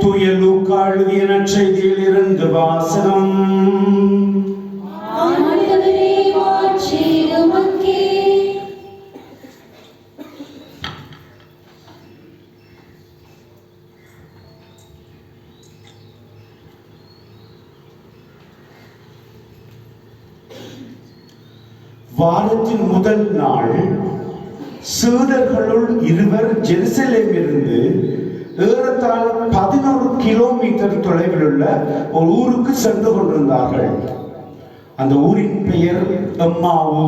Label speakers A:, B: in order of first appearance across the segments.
A: தூய லூக்கா எழுதிய நற்செய்தியில் இருந்து வாசகம். வாரத்தின் முதல் நாள் சீடர்களுள் இருவர் ஜெருசலேமிலிருந்து ஏறத்தாழ 11 கிலோமீட்டர் தொலைவில் உள்ள ஒரு ஊருக்கு சென்று கொண்டிருந்தார்கள். அந்த ஊரின் பெயர் எம்மாவு.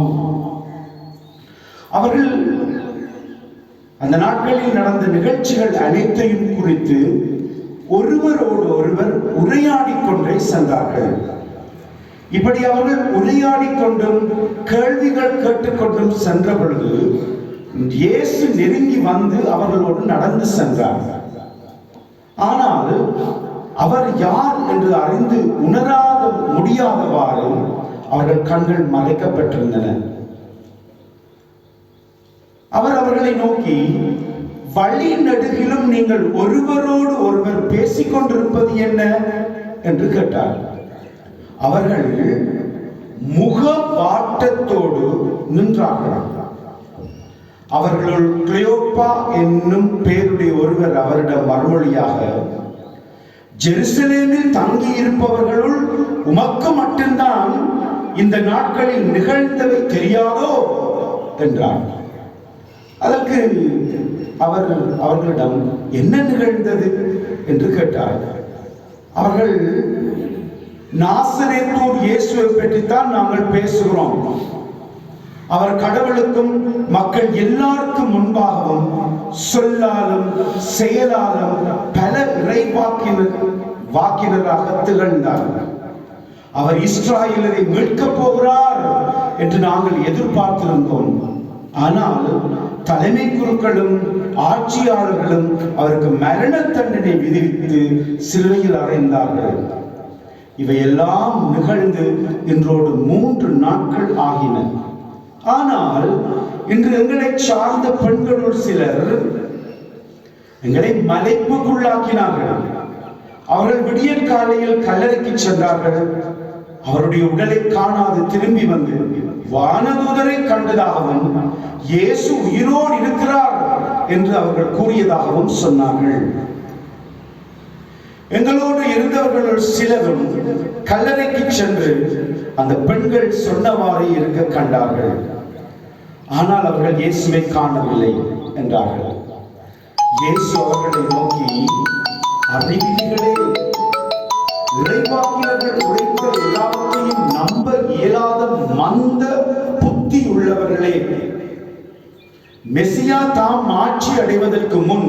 A: அவர்கள் அந்த நாட்களில் நடந்த நிகழ்ச்சிகள் அனைத்தையும் குறித்து ஒருவரோடு ஒருவர் உரையாடிக் கொண்டே சென்றார்கள். இப்படி அவர்கள் உரையாடிக் கொண்டும் கேள்விகள் கேட்டுக்கொண்டும் சென்ற பொழுது இயேசு நெருங்கி வந்து அவர்களோடு நடந்து சென்றார். ஆனால் அவர் யார் என்று அறிந்து உணராத முடியாதவாறு அவர்கள் கண்கள் மறைக்கப்பட்டிருந்தன. அவர் அவர்களை நோக்கி, வழி நெடுகிலும் நீங்கள் ஒருவரோடு ஒருவர் பேசிக்கொண்டிருப்பது என்ன என்று கேட்டார். அவர்கள் முக வாட்டத்தோடு நின்றார்கள். அவர்களுள் கிளியோப்பா என்னும் பேருடைய ஒருவர் அவரிடம் மறுமொழியாக, ஜெருசலேமில் தங்கி இருப்பவர்களுள் உமக்கு மட்டும்தான் இந்த நாட்களில் நிகழ்ந்தவை தெரியாதோ என்றார். அதற்கு அவர் அவர்களிடம் என்ன நிகழ்ந்தது என்று கேட்டார். அவர்கள், நாசரேத்தூர் இயேசுவை பற்றித்தான் நாங்கள் பேசுகிறோம். அவர் கடவுளுக்கும் மக்கள் எல்லாருக்கும் முன்பாகவும் சொல்லாலும் செயலாலும் பல வாக்கினராக திகழ்ந்தார். அவர் இஸ்ராயேலரை மீட்கப் போகிறார் என்று நாங்கள் எதிர்பார்த்திருந்தோம். ஆனால் தலைமை குருக்களும் ஆட்சியாளர்களும் அவருக்கு மரண தண்டனை விதித்து சிலுவையில் அறைந்தார்கள். இவையெல்லாம் நிகழ்ந்து இன்றோடு 3 நாட்கள் ஆகின. ஆனால் இன்று எங்களை சார்ந்த பெண்களுள் சிலர் எங்களை மலைப்புக்குள்ளாக்கினார்கள். அவர்கள் விடியற் காலையில் கல்லறைக்கு சென்றார்கள். அவருடைய உடலை காணாது திரும்பி வந்து வானதூதரை கண்டதாகவும் இயேசு உயிரோடு இருக்கிறார் என்று அவர்கள் கூறியதாகவும் சொன்னார்கள். எங்களோடு இருந்தவர்கள் சிலரும் கல்லறைக்கு சென்று அந்த பெண்கள் சொன்னவாறு இருக்க கண்டார்கள். ஆனால் அவர்கள் இயேசுவை காணவில்லை என்றார்கள். இயேசு அவர்களை நோக்கி, அறிவிலிகளே, இறைவாக்கினர்கள் உரைத்த எல்லாவற்றையும் நம்ப இயலாத மந்த புத்தி உள்ளவர்களே, மெசியா தாம் ஆட்சி அடைவதற்கு முன்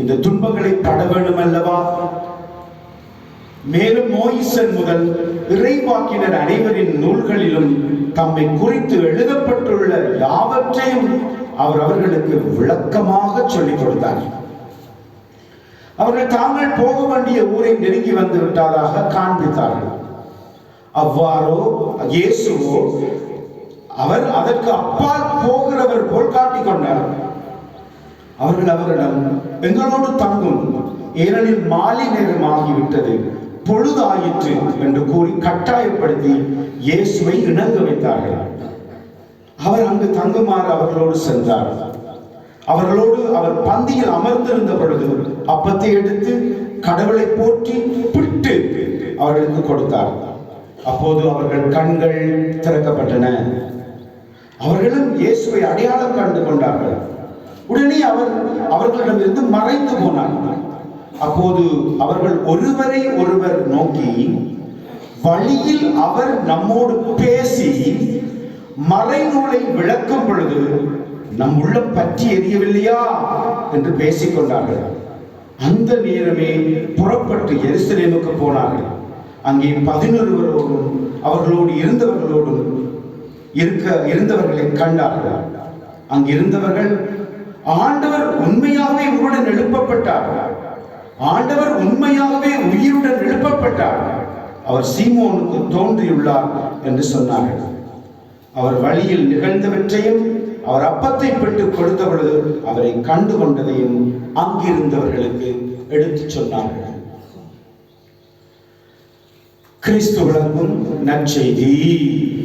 A: இந்த துன்பங்களை பட வேண்டும் அல்லவா? மேலும் மோயிசன் முதல் இறைவாக்கினர் அனைவரின் நூல்களிலும் தம்மை குறித்து எழுதப்பட்டுள்ள யாவற்றையும் அவர் அவர்களுக்கு விளக்கமாக சொல்லிக் கொடுத்தார். அவர்கள் தாங்கள் போக வேண்டிய ஊரை நெருங்கி வந்து விட்டதாக காண்பித்தார்கள். அவ்வாறோ இயேசுவோ அவர் அதற்கு அப்பால் போகிறவர் போல் காட்டிக் கொண்டார். அவர்கள் அவரிடம், எங்களோடு தங்கும், ஏனெனில் மாலை நேரம் ஆகிவிட்டது, பொழுதாயிற்று என்று கூறி கட்டாயப்படுத்தி இயேசுவை இணங்க வைத்தார்கள். அவர் அங்கு தங்குமாறு அவர்களோடு சென்றார். அவர்களோடு அவர் பந்தியில் அமர்ந்திருந்த பொழுது அப்பத்தை எடுத்து கடவுளை போற்றி பிட்டு அவர்களுக்கு கொடுத்தார். அப்போது அவர்கள் கண்கள் திறக்கப்பட்டன. அவர்களும் இயேசுவை அடையாளம் கண்டு கொண்டார்கள். உடனே அவர் அவர்களிடமிருந்து மறைந்து போனார். அப்போது அவர்கள் ஒருவரை ஒருவர் நோக்கி, வழியில் அவர் நம்மோடு பேசி மறைநூலை விளக்கும் பொழுது நம் உள்ளம் பற்றி எரியவில்லையா என்று பேசிக்கொண்டார்கள். அந்த நேரமே புறப்பட்டு எருசலேமுக்கு போனார்கள். அங்கே 11 அவர்களோடு இருந்தவர்களை கண்டார்கள். அங்கிருந்தவர்கள், ஆண்டவர் உண்மையாகவே உயிருடன் எழுப்பப்பட்டார், ஆண்டவர் உண்மையாகவே உயிருடன் எழுப்பப்பட்டார், அவர் சீமோனுக்கு தோன்றியுள்ளார் என்று சொன்னார்கள். அவர் வழியில் நிகழ்ந்தவற்றையும் அவர் அப்பத்தை பெற்றுக் கொடுத்த பொழுது அவரை கண்டு கொண்டதையும் அங்கிருந்தவர்களுக்கு எடுத்துச் சொன்னார்கள். கிறிஸ்து வழங்கும் நற்செய்தி.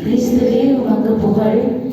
B: கிறிஸ்துவே உமக்கு புகழ்.